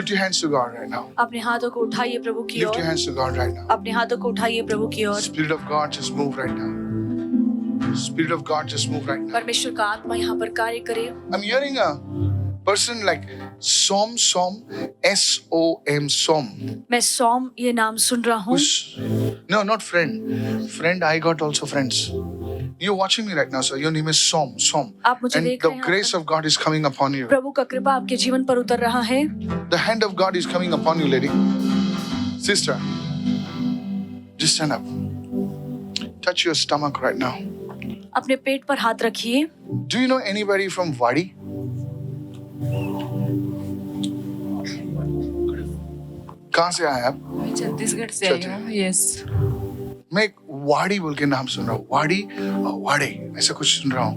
Lift your hands to God right now. अपने हाथों को उठाइए प्रभु की Lift your ore. hands to God right now. अपने हाथों को उठाइए प्रभु की ओर। Spirit of God, just move right now. Spirit of God, just move right now. परमेश्वर का आत्मा यहाँ पर कार्य करे। I'm hearing a person like Som, S-O-M, Som. मैं सोम ये नाम सुन रहा हूँ। No, not friend. Friend, I got also friends. You're watching me right now, sir. Your name is Som. आप मुझे And देख the रहे हैं। grace of God is coming upon you. प्रभु का कृपा आपके जीवन पर उतर रहा है। The hand of God is coming upon you, lady. Sister, just stand up. Touch your stomach right now. अपने पेट पर हाथ रखिए। Do you know anybody from Wadi? कहाँ से आए आप? मैं छत्तीसगढ़ से आई हूँ। यस। मैं एक वाड़ी बोल के नाम सुन रहा हूँ। वाड़ी और वाड़े ऐसा कुछ सुन रहा हूँ।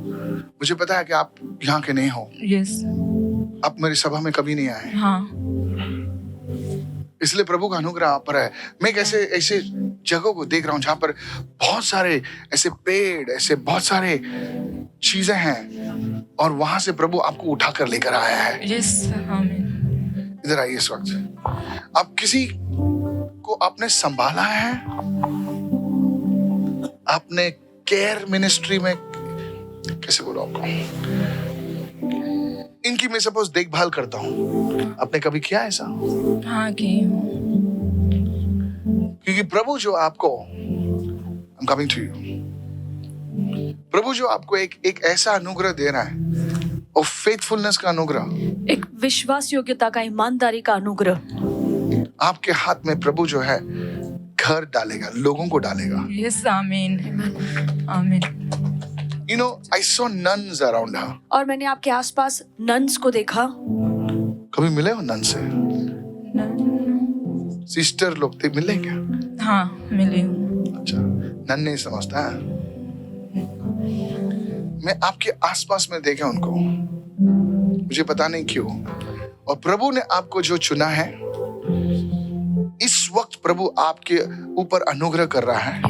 मुझे पता है कि आप यहाँ के नहीं हो। यस। आप मेरी सभा में कभी नहीं आए। हाँ। इसलिए प्रभु का अनुग्रह आप पर है। मैं कैसे ऐसे जगहों को देख रहा हूँ जहाँ पर बहुत सारे ऐसे पेड़, ऐसे बहुत सारे चीजें हैं और वहां से प्रभु आपको उठाकर लेकर आया है। यस। आमीन। इधर आइए इस वक्त। आप किसी को आपने संभाला है, आपने केयर मिनिस्ट्री में, कैसे बोलो आपको, इनकी मैं सपोज देखभाल करता हूँ, आपने कभी किया ऐसा? हाँ की हूँ। क्योंकि प्रभु जो आपको, I'm coming to you, प्रभु जो आपको एक ऐसा अनुग्रह दे रहा है और फेथफुलनेस का अनुग्रह, एक विश्वास योग्यता का, ईमानदारी का अनुग्रह। आपके हाथ में प्रभु जो है घर डालेगा, लोगों को डालेगा। यस। आमीन। आमीन। You know, I saw nuns around her. और मैंने आपके आसपास नन्स को देखा। कभी मिले हो नन से? सिस्टर लोग थे, मिले क्या? हाँ मिली हूँ। अच्छा, नन नहीं समझता है। मैं आपके आसपास में देखा उनको, मुझे पता नहीं क्यों। और प्रभु ने आपको जो चुना है, इस वक्त प्रभु आपके ऊपर अनुग्रह कर रहा है।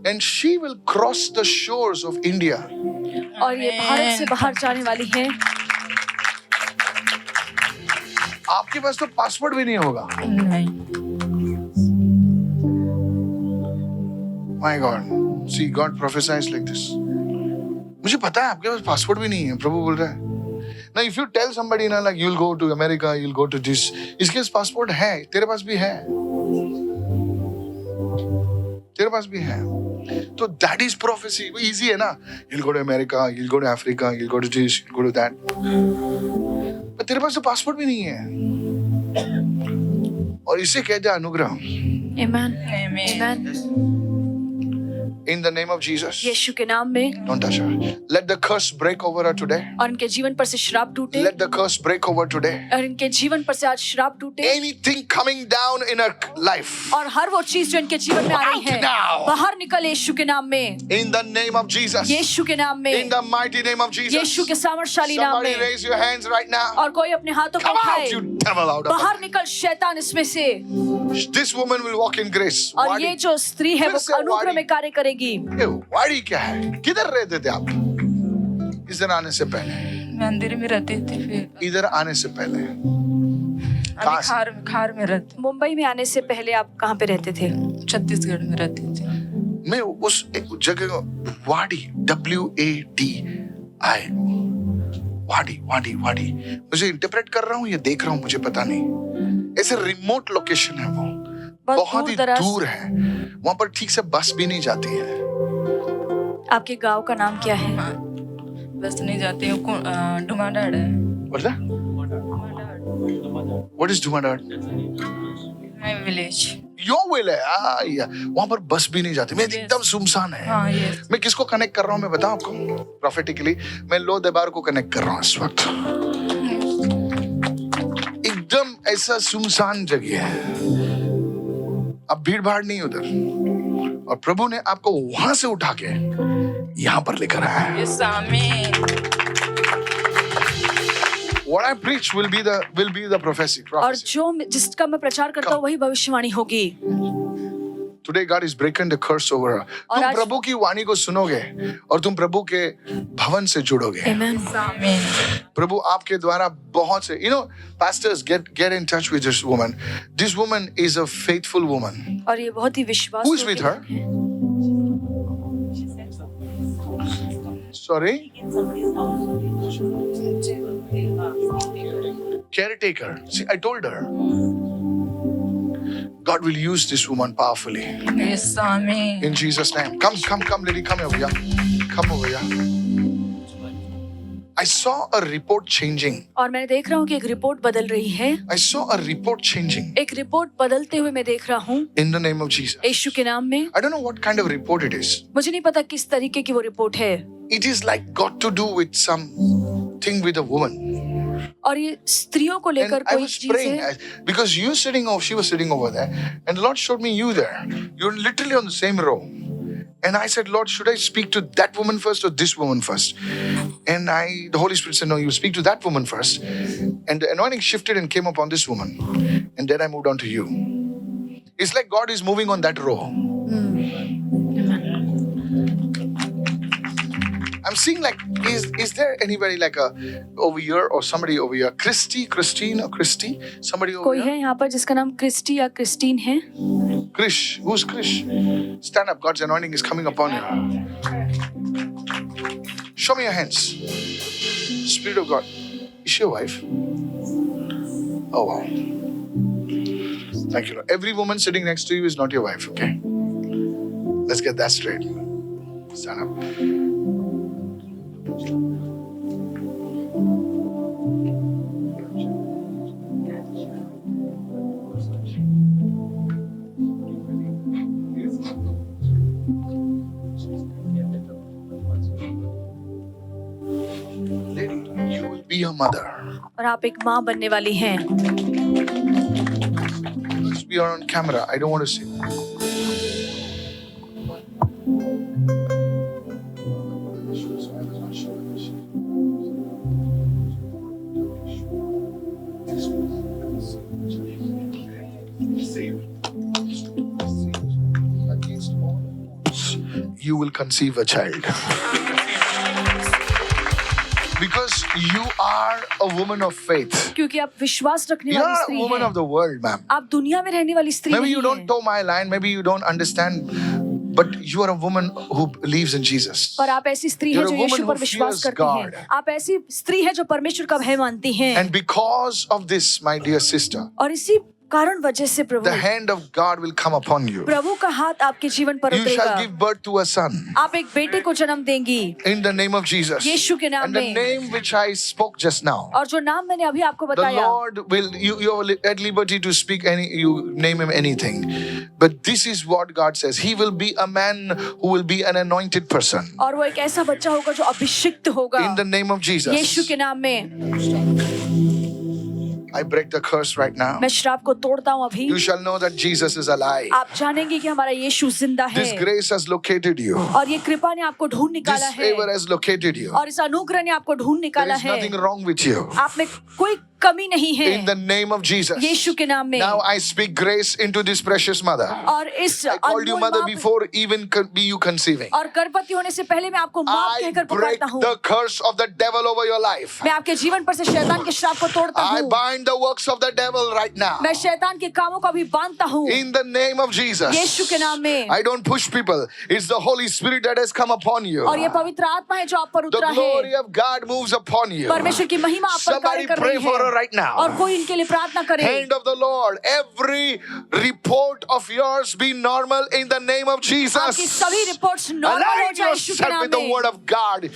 And she will cross the shores of India. और ये भारत से बाहर जाने वाली है। आपके पास तो पासपोर्ट भी नहीं होगा। नहीं। My God, see God prophesies like this. मुझे पता है आपके पास पासपोर्ट भी नहीं है, प्रभु बोल रहा है। Now if you tell somebody ना like you'll go to America, you'll go to this, इसके पास पासपोर्ट है, तेरे पास भी है, तेरे पास भी है। तो that is prophecy, वो easy है ना। You'll go to America, you'll go to Africa, you'll go to this, you'll go to that. पर तेरे पास तो पासपोर्ट भी नहीं है। और इसे कहते हैं अनुग्रह। Amen. आमीन। In the name of Jesus. यीशु के नाम में। Don't touch her. Let the curse break over her today. और इनके जीवन पर से श्राप टूटे। Let the curse break over today. और इनके जीवन पर से आज श्राप टूटे। Anything coming down in her life. और हर वो चीज जो इनके जीवन में आ रही है, Out now. बाहर निकल यीशु के नाम में। In the name of Jesus. यीशु के नाम में। In the mighty name of Jesus. यीशु के सामर्थशाली नाम Somebody में। raise your hands right now. और कोई अपने हाथों को Come out, उठाए। you devil, out of बाहर her. निकल शैतान इसमें से। This woman will walk in grace. और Wadi. ये जो स्त्री है फिर वो से अनुग्रह वाड़ी। में कार्य करेगी। वाड़ी क्या है? किधर रहते थे आप इधर आने से पहले? मंदिर में रहती थी। फिर इधर आने से पहले अभी खार में रहती। मुंबई में आने से पहले आप कहाँ पे रहते थे? छत्तीसगढ़ में रहती थी। मैं उस एक जगह वाड़ी, WADI, वाड़ी वाड़ी वाड़ी, मुझे इंटरप्रेट कर रहा हूँ, ये देख रहा हूँ, मुझे पता नहीं। ऐसे रिमोट लोकेशन है वो, बहुत ही दूर है, वहां पर ठीक से बस भी नहीं जाती है। आपके गांव का नाम क्या है? बस नहीं जाती हूँ। डुमाडाड़ है। What is Dumadad? My village. Your village, वहां पर बस भी नहीं जाती, मैं एकदम सुनसान है। हाँ यस। मैं किसको कनेक्ट कर रहा हूँ मैं बताऊँ आपको, प्रोफेटिकली मैं लो देबार को कनेक्ट कर रहा हूँ इस वक्त। एकदम ऐसा सुनसान जगह है, अब भीड़ भाड़ नहीं उधर, और प्रभु ने आपको वहां से उठा के यहाँ पर लेकर आया है। यस आमीन। What I preach will be the prophecy. और जो जिसका मैं प्रचार करता हूँ वही भविष्यवाणी होगी। Today God is breaking the curse over her. और तुम आज- प्रभु की वाणी को सुनोगे और तुम प्रभु के भवन से जुड़ोगे. Amen. Amen. प्रभु आपके द्वारा बहुत से, pastors, get in touch with this woman. This woman is a faithful woman. और ये बहुत ही विश्वास Who is with her? Sorry? Caretaker. See, I told her. God will use this woman powerfully. Yes, Amen. In Jesus' name. Come, lady. Come over here. Come over here. I saw a report changing. और मैं देख रहा हूँ कि एक report बदल रही है. I saw a report changing. एक रिपोर्ट बदलते हुए मैं देख रहा हूँ In the name of Jesus. यीशु के नाम में. I don't know what kind of report it is. मुझे नहीं पता किस तरीके की वो रिपोर्ट है. It is like got to do with something with a woman. और ये स्त्रियों को And लेकर I कोई was चीज praying है. because she was sitting over there, and the Lord showed me you there. You're literally on the same row. And I said, Lord, should I speak to that woman first or this woman first? And the Holy Spirit said, no, you speak to that woman first. And the anointing shifted and came upon this woman. And then I moved on to you. It's like God is moving on that row. I'm seeing like, is there anybody like over here or somebody over here? Christine or Christy? Somebody over कोई here? है यहाँ पर जिसका नाम Christie या Christine है. Krish. Who's Krish? Stand up. God's anointing is coming upon you. Show me your hands. Spirit of God. Is she your wife? Oh, wow. Thank you, Lord. Every woman sitting next to you is not your wife, okay? Let's get that straight. Stand up. Lady, you will be a mother. और आप एक माँ बनने वाली हैं. Let's be on camera. I don't want to see. You will conceive a child. Because you are a woman of faith. क्योंकि आप विश्वास रखने You're वाली not a स्त्री woman हैं. of the world, ma'am. आप दुनिया में रहने वाली स्त्री Maybe नहीं you don't हैं. toe my line, maybe you don't understand, but you are a woman who believes in Jesus. पर आप ऐसी स्त्री You're है a जो woman यीशु who पर विश्वास fears करती God. है. आप ऐसी स्त्री है जो परमेश्वर का भय मानती हैं. And because of this, my dear sister, और इसी कारण वजह से प्रभु the hand of God will come upon you. प्रभु का हाथ आपके जीवन पर You shall उतरेगा. give birth to a son आप एक बेटे को जन्म देंगी. in the name of Jesus. यीशु के नाम And the में. name which I spoke just now. और जो नाम मैंने अभी आपको The बताया, Lord will, you're at liberty to speak you name him anything. But this is what God says. He will be a man who will be an anointed person. और वो एक ऐसा बच्चा होगा जो अभिषिक्त होगा. In the name of Jesus. यीशु के नाम में. I break the curse right now. मैं श्राप को तोड़ता हूँ अभी. You shall know that Jesus is alive. आप जानेंगे कि हमारा यीशु जिंदा है. This grace has located you. और ये कृपा ने आपको ढूंढ निकाला This है. favor has located you. और इस अनुग्रह ने आपको ढूंढ There निकाला is है. nothing wrong with you. आप में कोई कमी नहीं है. In the name of Jesus. यीशु के नाम में. Now I speak grace into this precious mother. और इस I called you Anmol mother माँ before even be you conceiving. और गर्भवती होने से पहले मैं आपको माँ I कहकर break पुकारता हूँ. the curse of the devil over your life. मैं आपके जीवन पर से शैतान के श्राप को तोड़ता I हूँ. bind the works of the devil right now. मैं शैतान के कामों को भी बांधता हूँ. In the name of Jesus. यीशु के नाम में. I don't push people. It's the Holy Spirit that has come upon you. और ये पवित्र आत्मा है जो आप पर The उतरा glory है. of God moves upon you. परमेश्वर की महिमा आप पर कार्य Somebody कर pray रही for her है. right now. और कोई इनके लिए प्रार्थना करे. Hand of the Lord. Every report of yours be normal in the name of Jesus. आपकी सभी रिपोर्ट्स नॉर्मल हो Align जाए यीशु के yourself नाम with the में. word of God.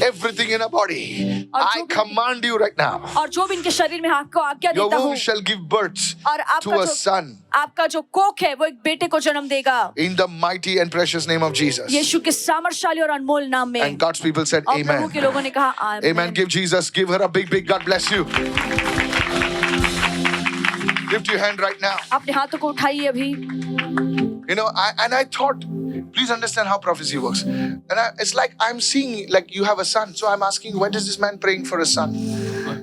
Everything in a body. और I जो भी- command you right now. और जो भी इनके शरीर में आपको आज्ञा Your देता हूँ. womb shall give birth और to आपका a जो son. आपका जो कोख है वो एक बेटे को जन्म देगा. In the mighty and precious name of Jesus. यीशु के सामर्थशाली और अनमोल नाम में. And God's people said, और प्रभु Amen. के लोगों ने कहा आमीन. Amen. Give her a big God bless you. Lift your hand right now. अपने हाथों को उठाइए अभी. I thought, please understand how prophecy works. And it's like I'm seeing, like you have a son. So I'm asking, why is this man praying for a son?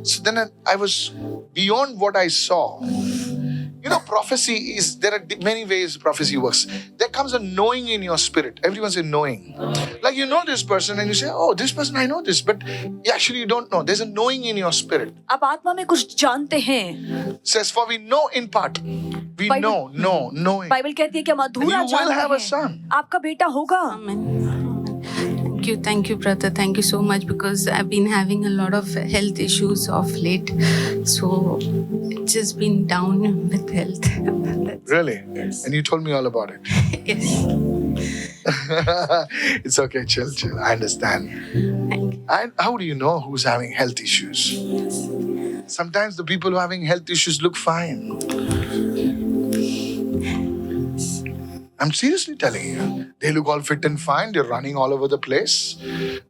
So then I was beyond what I saw. You know, prophecy is, there are many ways prophecy works. There comes a knowing in your spirit. Everyone's a knowing. Like you know this person and you say, oh, this person, I know this. But actually you don't know. There's a knowing in your spirit. आप आत्मा में कुछ जानते हैं. It says, for we know in part. We Bible- knowing. Bible कहती है कि हम अधूरा And you will have a जानते son. हैं. आपका बेटा होगा. Amen. Thank you, brother. Thank you so much because I've been having a lot of health issues of late. So it's just been down with health. Really? And you told me all about it. Yes. It's okay, chill. I understand. Thank you. And how do you know who's having health issues? Sometimes the people who are having health issues look fine. I'm seriously telling you. They look all fit and fine. They're running all over the place.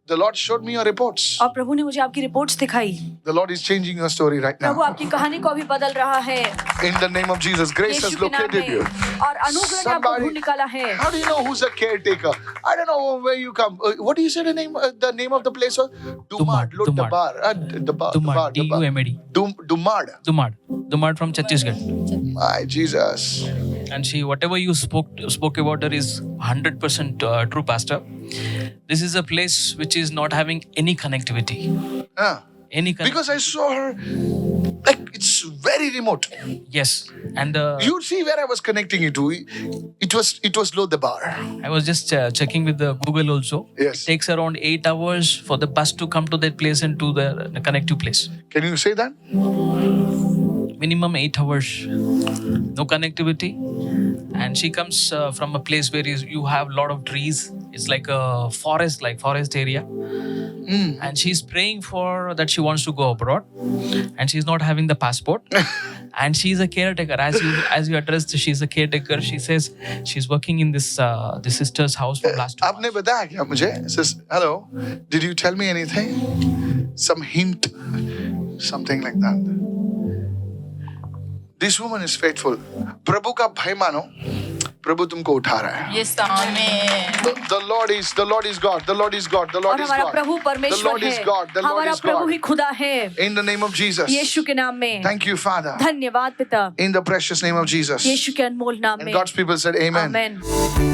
The Lord showed me your reports. और प्रभु ने मुझे आपकी reports दिखाई. The Lord is changing your story right Prabhu now. आपकी कहानी को अभी बदल रहा है. In the name of Jesus, grace has यीशु के नाम located you. में. और अनुग्रह ने आपको Somebody- ढूंढ निकाला है. How do you know who's a caretaker? I don't know where you come. What do you say the name of the place was? Dumad. Dumad. Dumad, D-U-M-A-D. Dumad. Dumad from Chhattisgarh. My Jesus. And she, whatever you spoke about her is 100% true, Pastor. This is a place which is not having any connectivity. Any Because I saw her, like it's very remote. Yes. And You see where I was connecting it to. It was Lodabar. I was just checking with the Google also. Yes. It takes around 8 hours for the bus to come to that place and to the connective place. Can you say that? Minimum 8 hours. No connectivity. And she comes from a place where you have a lot of trees. It's like a forest area. And she's praying for that she wants to go abroad. And she's not having the passport. And she's a caretaker. As you addressed, she's a caretaker. She says she's working in this sister's house for last 2 आपने बताया क्या मुझे? Says, hello, did you tell me anything? Some hint, something like that. This woman is faithful. प्रभु का भय मानो. प्रभु तुमको उठा रहा है. Yes, amen. The Lord is God. The Lord is God. The Lord और is हमारा God. प्रभु The परमेश्वर Lord is है. God. The Lord हमारा is प्रभु God. ही खुदा है. In the name of Jesus. यीशु के नाम में. Thank you, Father. धन्यवाद पिता. In the precious name of Jesus. यीशु के अनमोल नाम And में. God's people said, Amen. आमेन.